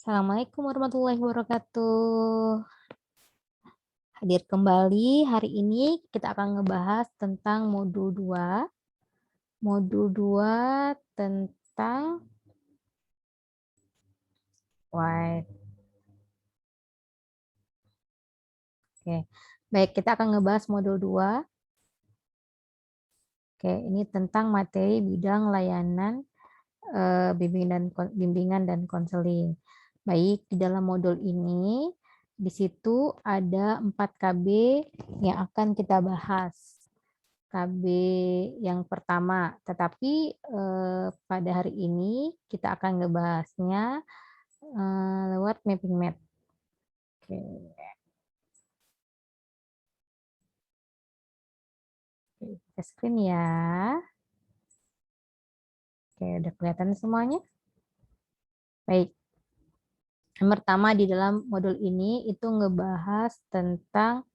Assalamualaikum warahmatullahi wabarakatuh. Hadir kembali hari ini kita akan ngebahas tentang modul 2. Modul 2 tentang white. Oke. Baik, kita akan ngebahas modul 2. Oke, ini tentang materi bidang layanan bimbingan dan konseling. Baik, di dalam modul ini di situ ada 4 KB yang akan kita bahas. KB yang pertama, tetapi pada hari ini kita akan ngebahasnya lewat mapping map. Oke. Kita screen ya. Oke, udah kelihatan semuanya? Baik. Yang pertama di dalam modul ini itu ngebahas tentang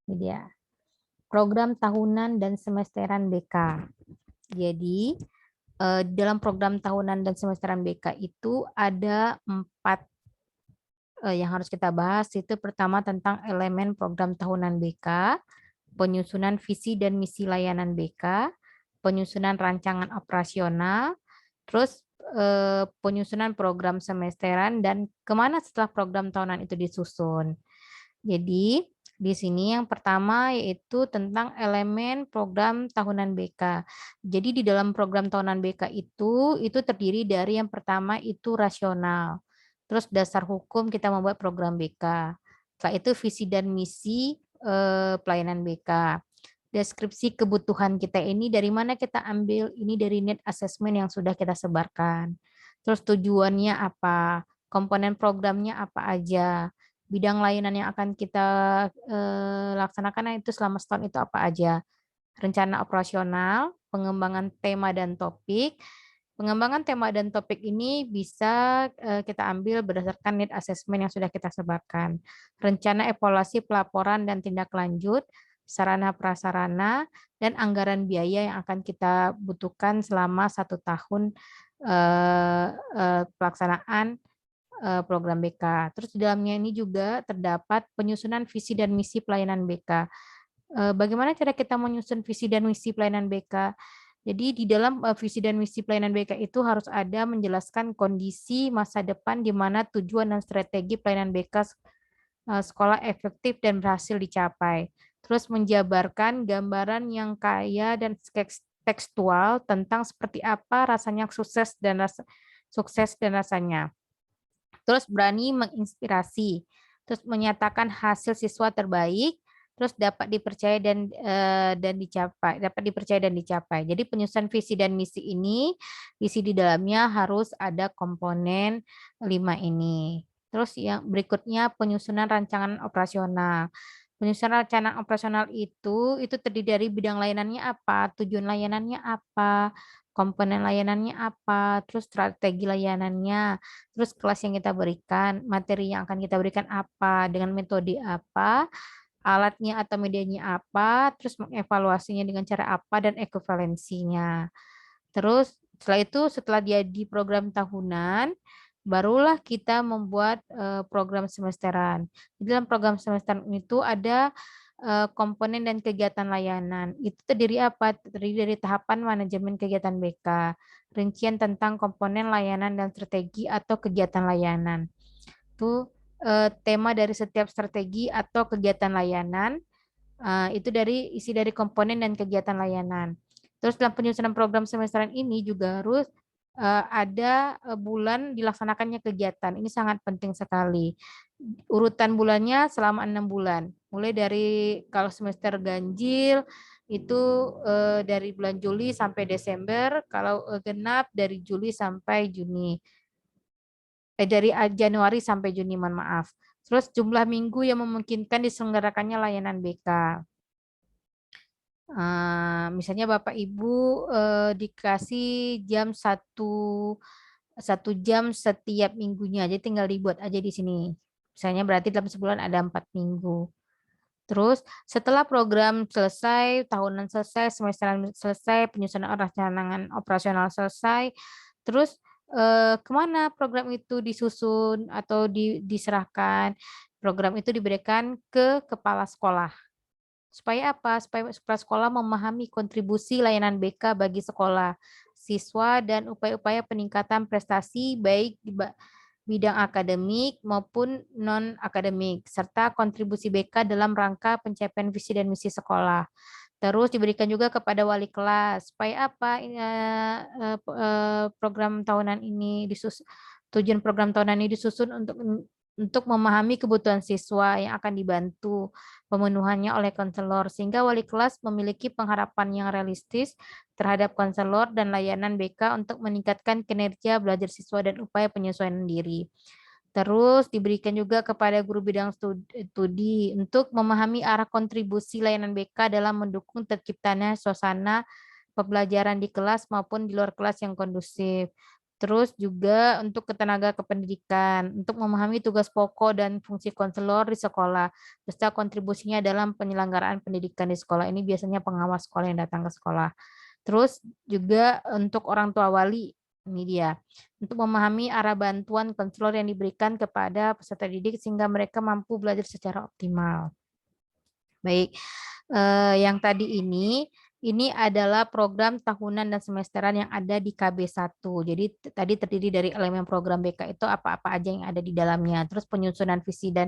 ini dia, program tahunan dan semesteran BK. Jadi dalam program tahunan dan semesteran BK itu ada 4 yang harus kita bahas. Itu pertama tentang elemen program tahunan BK, penyusunan visi dan misi layanan BK, penyusunan rancangan operasional, terus penyusunan program semesteran, dan kemana setelah program tahunan itu disusun. Jadi di sini yang pertama yaitu tentang elemen program tahunan BK. Jadi di dalam program tahunan BK itu terdiri dari yang pertama itu rasional. Terus dasar hukum kita membuat program BK. Setelah itu visi dan misi pelayanan BK. Deskripsi kebutuhan kita ini dari mana kita ambil, ini dari need assessment yang sudah kita sebarkan. Terus tujuannya apa, komponen programnya apa aja, bidang layanan yang akan kita laksanakan itu selama setahun itu apa aja, rencana operasional, pengembangan tema dan topik. Pengembangan tema dan topik ini bisa kita ambil berdasarkan need assessment yang sudah kita sebarkan. Rencana evaluasi pelaporan dan tindak lanjut, sarana prasarana, dan anggaran biaya yang akan kita butuhkan selama 1 tahun pelaksanaan program BK. Terus di dalamnya ini juga terdapat penyusunan visi dan misi pelayanan BK. Bagaimana cara kita menyusun visi dan misi pelayanan BK? Jadi di dalam visi dan misi pelayanan BK itu harus ada menjelaskan kondisi masa depan di mana tujuan dan strategi pelayanan BK sekolah efektif dan berhasil dicapai. Terus menjabarkan gambaran yang kaya dan tekstual tentang seperti apa rasanya sukses dan rasanya. Terus berani menginspirasi, terus menyatakan hasil siswa terbaik, terus dapat dipercaya dan dicapai. Jadi penyusunan visi dan misi ini, visi di dalamnya harus ada komponen 5 ini. Terus yang berikutnya penyusunan rancangan operasional. Penyusunan rancangan operasional itu terdiri dari bidang layanannya apa, tujuan layanannya apa, komponen layanannya apa, terus strategi layanannya, terus kelas yang kita berikan, materi yang akan kita berikan apa, dengan metode apa, alatnya atau medianya apa, terus mengevaluasinya dengan cara apa, dan ekuivalensinya. Terus setelah itu, setelah dia di program tahunan, barulah kita membuat program semesteran. Di dalam program semesteran itu ada komponen dan kegiatan layanan. Itu terdiri apa? Terdiri dari tahapan manajemen kegiatan BK, rincian tentang komponen layanan dan strategi atau kegiatan layanan. Itu tema dari setiap strategi atau kegiatan layanan. Itu isi dari komponen dan kegiatan layanan. Terus dalam penyusunan program semesteran ini juga harus ada bulan dilaksanakannya kegiatan. Ini sangat penting sekali. Urutan bulannya selama 6 bulan. Mulai dari kalau semester ganjil itu dari bulan Juli sampai Desember, kalau genap dari Juli sampai Juni. Dari Januari sampai Juni, mohon maaf. Terus jumlah minggu yang memungkinkan diselenggarakannya layanan BK. Misalnya Bapak Ibu dikasih jam 1 jam setiap minggunya, jadi tinggal dibuat aja di sini. Misalnya berarti dalam sebulan ada 4 minggu. Terus setelah program selesai, tahunan selesai, semesteran selesai, penyusunan rancangan operasional selesai, terus kemana program itu disusun atau diserahkan? Program itu diberikan ke kepala sekolah. Supaya apa? Supaya kepala sekolah memahami kontribusi layanan BK bagi sekolah, siswa, dan upaya-upaya peningkatan prestasi baik di bidang akademik maupun non-akademik, serta kontribusi BK dalam rangka pencapaian visi dan misi sekolah. Terus diberikan juga kepada wali kelas. Supaya apa? Program tahunan ini tujuan program tahunan ini disusun untuk memahami kebutuhan siswa yang akan dibantu pemenuhannya oleh konselor, sehingga wali kelas memiliki pengharapan yang realistis terhadap konselor dan layanan BK untuk meningkatkan kinerja belajar siswa dan upaya penyesuaian diri. Terus diberikan juga kepada guru bidang studi untuk memahami arah kontribusi layanan BK dalam mendukung terciptanya suasana pembelajaran di kelas maupun di luar kelas yang kondusif. Terus juga untuk ketenaga kependidikan, untuk memahami tugas pokok dan fungsi konselor di sekolah, serta kontribusinya dalam penyelenggaraan pendidikan di sekolah. Ini biasanya pengawas sekolah yang datang ke sekolah. Terus juga untuk orang tua wali, ini dia, untuk memahami arah bantuan konselor yang diberikan kepada peserta didik sehingga mereka mampu belajar secara optimal. Baik, yang tadi ini adalah program tahunan dan semesteran yang ada di KB1. Jadi tadi terdiri dari elemen program BK itu apa-apa aja yang ada di dalamnya. Terus penyusunan visi dan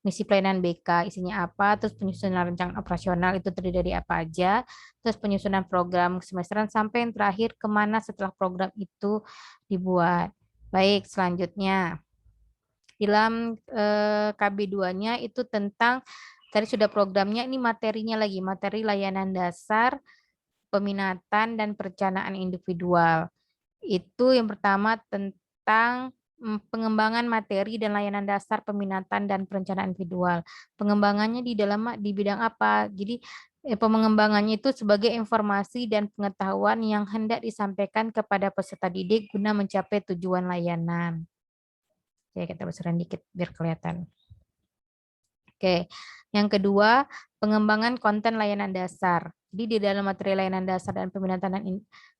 misi pelayanan BK isinya apa, terus penyusunan rencana operasional itu terdiri dari apa aja, terus penyusunan program semesteran sampai yang terakhir kemana setelah program itu dibuat. Baik, selanjutnya dalam KB2-nya itu tentang tadi sudah programnya, ini materinya lagi, materi layanan dasar, peminatan, dan perencanaan individual. Itu yang pertama tentang pengembangan materi dan layanan dasar, peminatan, dan perencanaan individual. Pengembangannya di bidang apa? Jadi pengembangannya itu sebagai informasi dan pengetahuan yang hendak disampaikan kepada peserta didik guna mencapai tujuan layanan. Oke, kita besaran dikit biar kelihatan. Oke, yang kedua, pengembangan konten layanan dasar. Jadi di dalam materi layanan dasar dan peminatan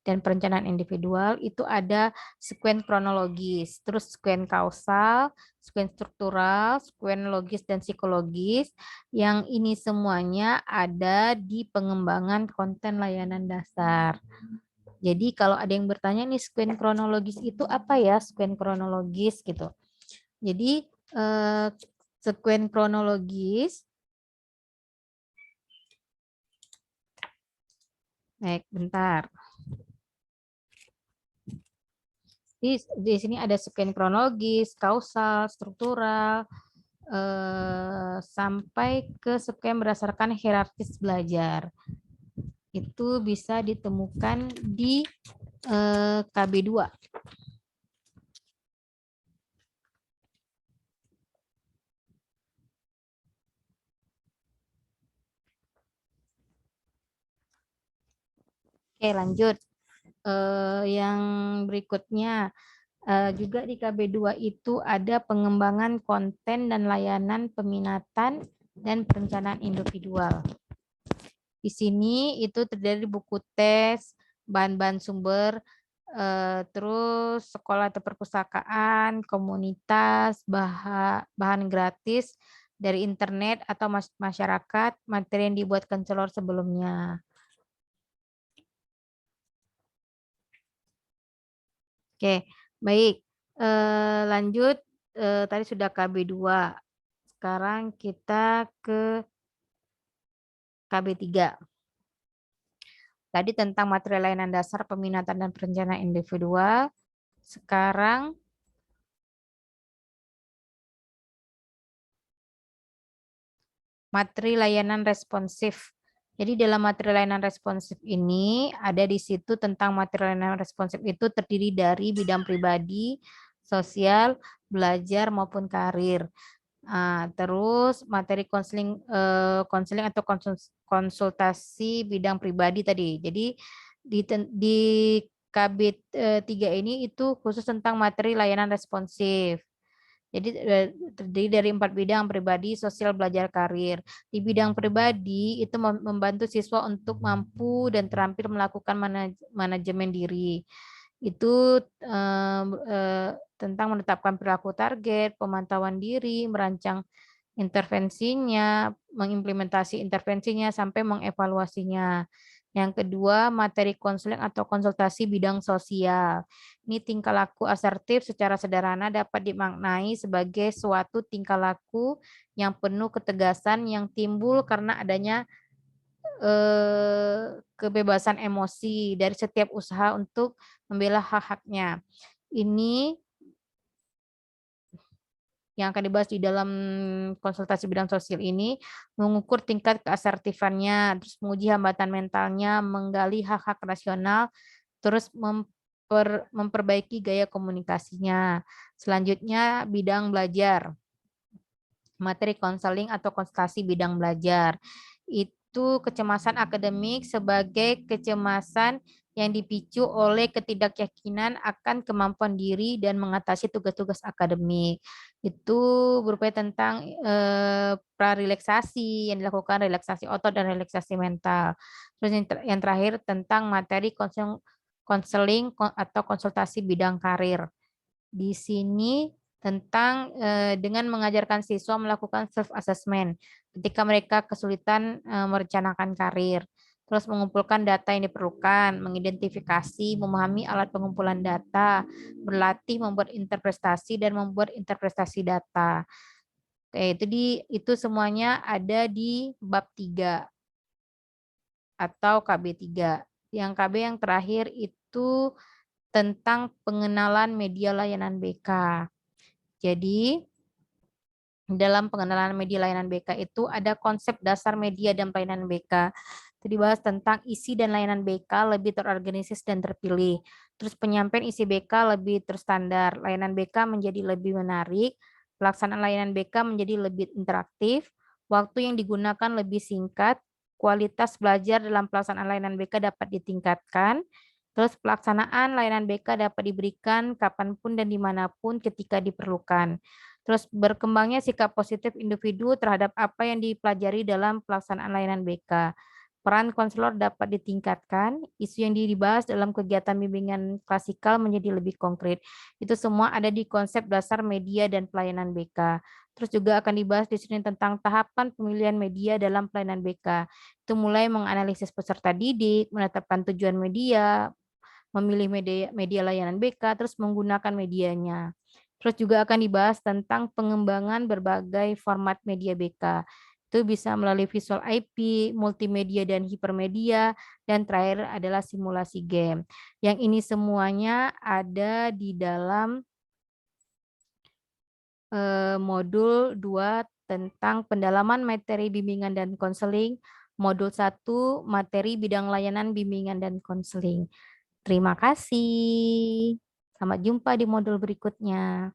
dan perencanaan individual itu ada sekuen kronologis, terus sekuen kausal, sekuen struktural, sekuen logis dan psikologis. Yang ini semuanya ada di pengembangan konten layanan dasar. Jadi kalau ada yang bertanya nih sekuen kronologis itu apa ya? Sekuen kronologis gitu. Jadi sekuen kronologis, baik, bentar. Di sini ada sekuen kronologis, kausal, struktural, sampai ke sekuen berdasarkan hierarkis belajar. Itu bisa ditemukan di KB2. Oke, lanjut. Yang berikutnya juga di KB2 itu ada pengembangan konten dan layanan peminatan dan perencanaan individual. Di sini itu terdiri dari buku tes, bahan-bahan sumber, terus sekolah atau perpustakaan, komunitas, bahan gratis dari internet atau masyarakat, materi yang dibuat konselor sebelumnya. Oke, baik. Lanjut, tadi sudah KB2. Sekarang kita ke KB3. Tadi tentang materi layanan dasar, peminatan, dan perencanaan individual. Sekarang materi layanan responsif. Jadi dalam materi layanan responsif ini ada di situ tentang materi layanan responsif itu terdiri dari bidang pribadi, sosial, belajar maupun karir. Terus materi konseling atau konsultasi bidang pribadi tadi. Jadi di KB3 ini itu khusus tentang materi layanan responsif. Jadi terdiri dari 4 bidang: pribadi, sosial, belajar, karir. Di bidang pribadi itu membantu siswa untuk mampu dan terampil melakukan manajemen diri. Itu tentang menetapkan perilaku target, pemantauan diri, merancang intervensinya, mengimplementasi intervensinya, sampai mengevaluasinya. Yang kedua, materi konseling atau konsultasi bidang sosial. Ini tingkah laku asertif secara sederhana dapat dimaknai sebagai suatu tingkah laku yang penuh ketegasan yang timbul karena adanya kebebasan emosi dari setiap usaha untuk membela hak-haknya. Ini yang akan dibahas di dalam konsultasi bidang sosial ini, mengukur tingkat keasertifannya, terus menguji hambatan mentalnya, menggali hak-hak rasional, terus memperbaiki gaya komunikasinya. Selanjutnya bidang belajar, materi konseling atau konsultasi bidang belajar. Itu kecemasan akademik sebagai kecemasan yang dipicu oleh ketidakyakinan akan kemampuan diri dan mengatasi tugas-tugas akademik. Itu berupa tentang prarelaksasi yang dilakukan, relaksasi otot dan relaksasi mental. Terus yang terakhir tentang materi konseling atau konsultasi bidang karir. Di sini tentang dengan mengajarkan siswa melakukan self assessment ketika mereka kesulitan merencanakan karir. Terus mengumpulkan data yang diperlukan, mengidentifikasi, memahami alat pengumpulan data, berlatih membuat interpretasi dan membuat interpretasi data. Oke, itu semuanya ada di bab 3 atau KB3. Yang KB yang terakhir itu tentang pengenalan media layanan BK. Jadi, dalam pengenalan media layanan BK itu ada konsep dasar media dan pelayanan BK. Itu dibahas tentang isi dan layanan BK lebih terorganisir dan terpilih. Terus penyampaian isi BK lebih terstandar. Layanan BK menjadi lebih menarik. Pelaksanaan layanan BK menjadi lebih interaktif. Waktu yang digunakan lebih singkat. Kualitas belajar dalam pelaksanaan layanan BK dapat ditingkatkan. Terus pelaksanaan layanan BK dapat diberikan kapanpun dan dimanapun ketika diperlukan. Terus berkembangnya sikap positif individu terhadap apa yang dipelajari dalam pelaksanaan layanan BK. Peran konselor dapat ditingkatkan, isu yang dibahas dalam kegiatan bimbingan klasikal menjadi lebih konkret. Itu semua ada di konsep dasar media dan pelayanan BK. Terus juga akan dibahas di sini tentang tahapan pemilihan media dalam pelayanan BK. Itu mulai menganalisis peserta didik, menetapkan tujuan media, memilih media layanan BK, terus menggunakan medianya. Terus juga akan dibahas tentang pengembangan berbagai format media BK. Itu bisa melalui visual IP, multimedia dan hipermedia, dan terakhir adalah simulasi game. Yang ini semuanya ada di dalam modul 2 tentang pendalaman materi bimbingan dan konseling, modul 1 materi bidang layanan bimbingan dan konseling. Terima kasih. Sampai jumpa di modul berikutnya.